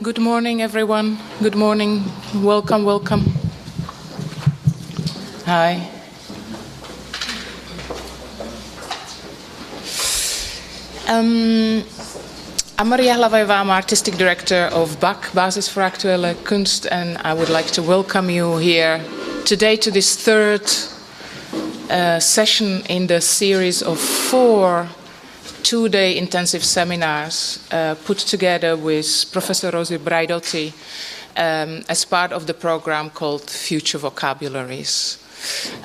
Good morning, everyone. Good morning. Welcome, welcome. Hi. I'm Maria Hlavajová. I'm Artistic Director of BAK, Basis voor Actuele Kunst, and I would like to welcome you here today to this third session in the series of 4 two-day intensive seminars put together with Professor Rosi Braidotti as part of the program called Future Vocabularies.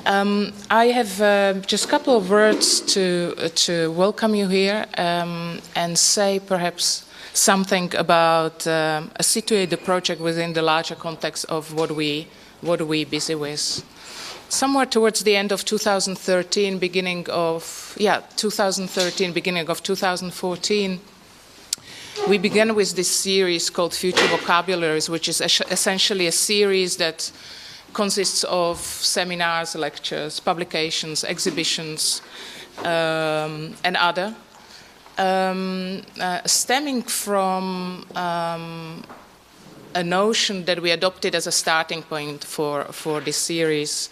I have just a couple of words to welcome you here and say perhaps something about situate the project within the larger context of what we busy with. Somewhere towards the end of 2013, beginning of 2014, we began with this series called Future Vocabularies, which is essentially a series that consists of seminars, lectures, publications, exhibitions, and other, stemming from a notion that we adopted as a starting point for this series.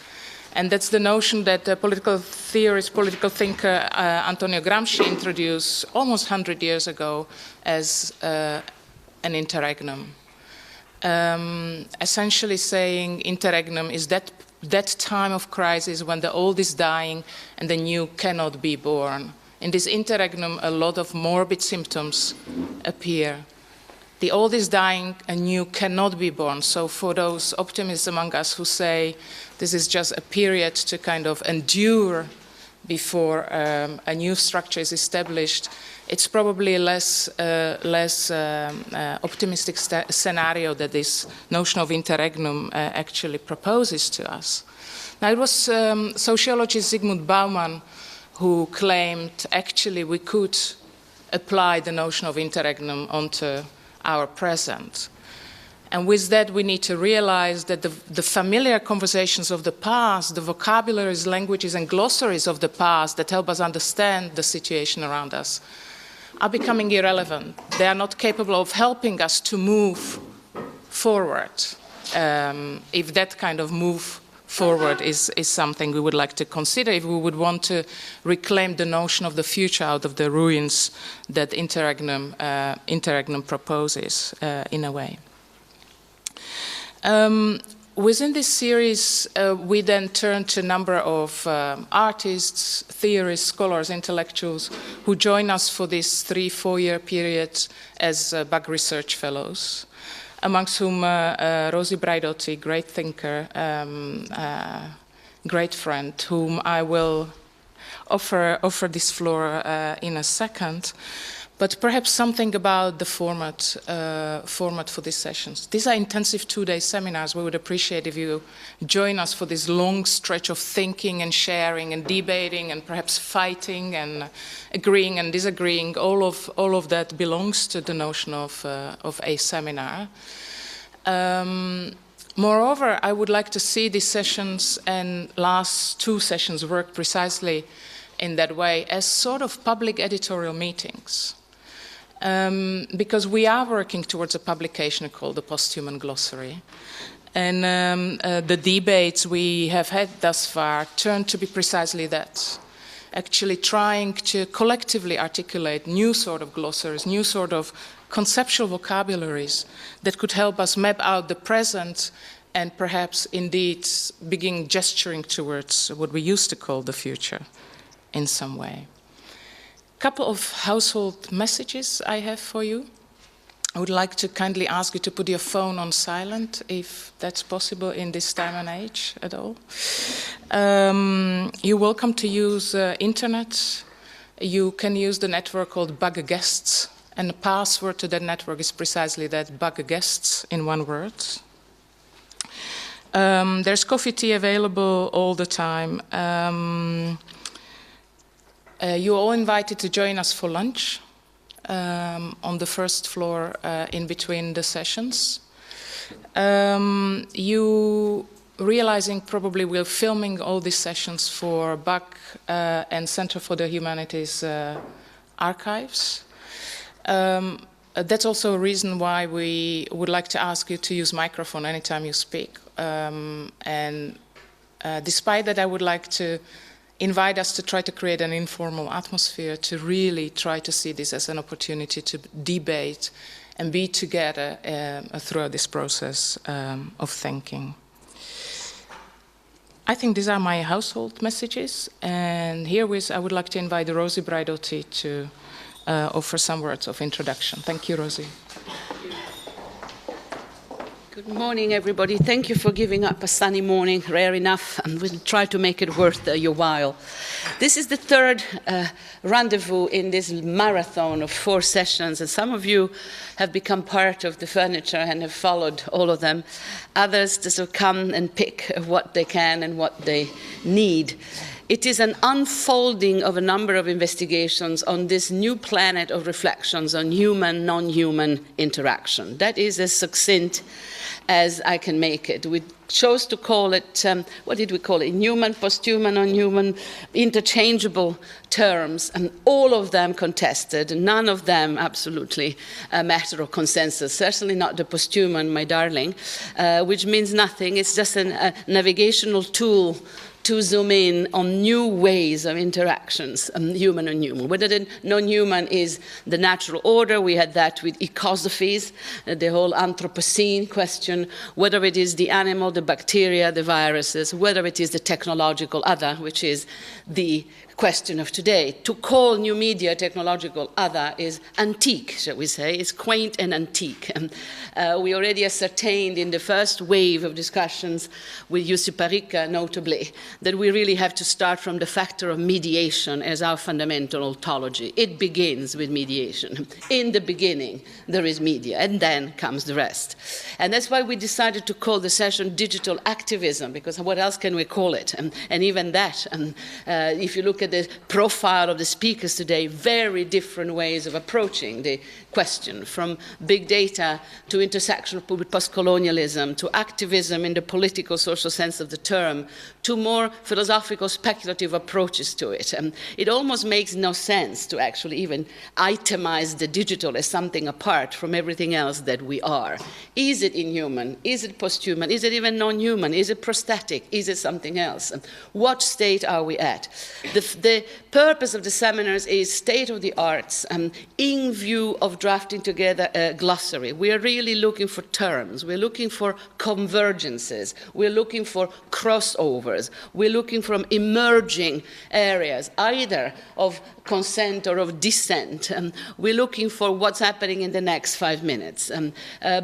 And that's the notion that the political theorist, political thinker Antonio Gramsci introduced almost 100 years ago as an interregnum. Essentially saying interregnum is that time of crisis when the old is dying and the new cannot be born. In this interregnum, a lot of morbid symptoms appear. The old is dying and new cannot be born. So for those optimists among us who say this is just a period to kind of endure before a new structure is established, it's probably a less optimistic scenario that this notion of interregnum actually proposes to us. Now, it was sociologist Zygmunt Bauman who claimed actually we could apply the notion of interregnum onto our present. And with that, we need to realize that the familiar conversations of the past, the vocabularies, languages, and glossaries of the past that help us understand the situation around us are becoming irrelevant. They are not capable of helping us to move forward, if that kind of move forward is something we would like to consider, if we would want to reclaim the notion of the future out of the ruins that interregnum proposes in a way. Within this series, we then turn to a number of artists, theorists, scholars, intellectuals who join us for this 3-4 year period as BAK research fellows, amongst whom Rosi Braidotti, great thinker, great friend, whom I will offer this floor in a second. But perhaps something about the format for these sessions. These are intensive 2-day seminars. We would appreciate if you join us for this long stretch of thinking and sharing and debating and perhaps fighting and agreeing and disagreeing. All of that belongs to the notion of a seminar. Moreover, I would like to see these sessions and last 2 sessions work precisely in that way as sort of public editorial meetings. Because we are working towards a publication called the Posthuman Glossary. And the debates we have had thus far turn to be precisely that. Actually trying to collectively articulate new sort of glossaries, new sort of conceptual vocabularies that could help us map out the present and perhaps indeed begin gesturing towards what we used to call the future in some way. Couple of household messages I have for you. I would like to kindly ask you to put your phone on silent, if that's possible in this time and age at all. You're welcome to use internet. You can use the network called BAK Guests, and the password to that network is precisely that, BAK Guests in one word. There's coffee, tea available all the time. You're all invited to join us for lunch on the first floor in between the sessions. You realizing probably we're filming all these sessions for BAK and Center for the Humanities archives. that's also a reason why we would like to ask you to use microphone anytime you speak. Despite that, I would like to invite us to try to create an informal atmosphere, to really try to see this as an opportunity to debate and be together throughout this process of thinking. I think these are my household messages, and herewith I would like to invite Rosi Braidotti to offer some words of introduction. Thank you, Rosi. Good morning, everybody. Thank you for giving up a sunny morning, rare enough, and we'll try to make it worth your while. This is the third rendezvous in this marathon of 4 sessions, and some of you have become part of the furniture and have followed all of them. Others just will come and pick what they can and what they need. It is an unfolding of a number of investigations on this new planet of reflections on human, non-human interaction. That is as succinct as I can make it. We chose to call it, what did we call it? Human, posthuman, non-human, interchangeable terms, and all of them contested, none of them absolutely a matter of consensus, certainly not the posthuman, my darling, which means nothing. It's just a navigational tool to zoom in on new ways of interactions, human and human. Whether the non-human is the natural order, we had that with ecosophies, the whole Anthropocene question, whether it is the animal, the bacteria, the viruses, whether it is the technological other, which is the question of today. To call new media technological other is antique, shall we say. It's quaint and antique. We already ascertained in the first wave of discussions with Jussi Parikka, notably, that we really have to start from the factor of mediation as our fundamental ontology. It begins with mediation. In the beginning, there is media, and then comes the rest. And that's why we decided to call the session Digital Activism, because what else can we call it? And even that, if you look at the profile of the speakers today, very different ways of approaching the question, from big data to intersectional with post-colonialism, to activism in the political, social sense of the term, to more philosophical, speculative approaches to it. It almost makes no sense to actually even itemize the digital as something apart from everything else that we are. Is it inhuman? Is it posthuman? Is it even non-human? Is it prosthetic? Is it something else? What state are we at? The purpose of the seminars is state of the arts in view of drafting together a glossary. We are really looking for terms. We're looking for convergences. We're looking for crossovers. We're looking from emerging areas, either of consent or of dissent. We're looking for what's happening in the next 5 minutes.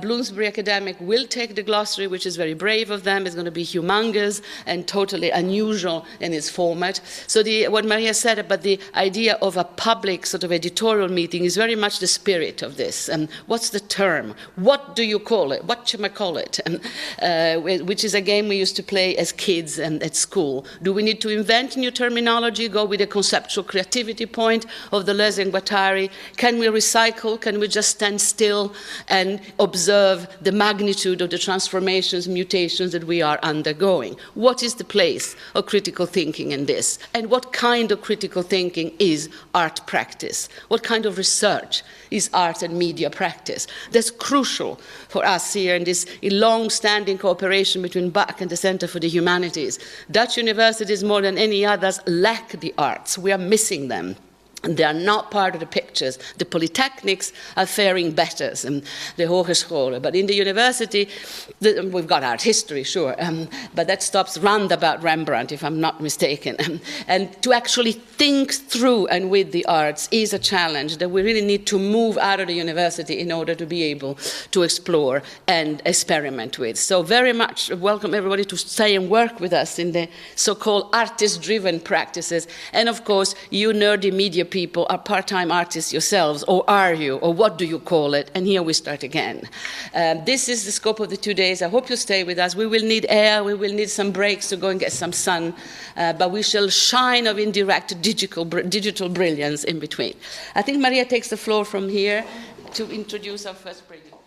Bloomsbury Academic will take the glossary, which is very brave of them. It's going to be humongous and totally unusual in its format. So what Maria said about the idea of a public sort of editorial meeting is very much the spirit of this. What's the term? What do you call it? What should I call it? Which is a game we used to play as kids at school. Do we need to invent new terminology, go with a conceptual creativity point of Deleuze and Guattari? Can we recycle? Can we just stand still and observe the magnitude of the transformations, mutations that we are undergoing? What is the place of critical thinking in this? And what kind of critical thinking is art practice? What kind of research is art and media practice? That's crucial for us here in this long-standing cooperation between BAC and the Center for the Humanities. Dutch universities, more than any others, lack the arts. We are missing them. And they are not part of the pictures. The polytechnics are faring better, the Hogescholen. But in the university, we've got art history, sure, but that stops round about Rembrandt, if I'm not mistaken. And to actually think through and with the arts is a challenge that we really need to move out of the university in order to be able to explore and experiment with. So very much welcome everybody to stay and work with us in the so-called artist-driven practices. And of course, you nerdy media people are part-time artists yourselves, or are you, or what do you call it? And here we start again. This is the scope of the 2 days. I hope you stay with us. We will need air, we will need some breaks to go and get some sun, but we shall shine of indirect digital brilliance in between. I think Maria takes the floor from here to introduce our first speaker.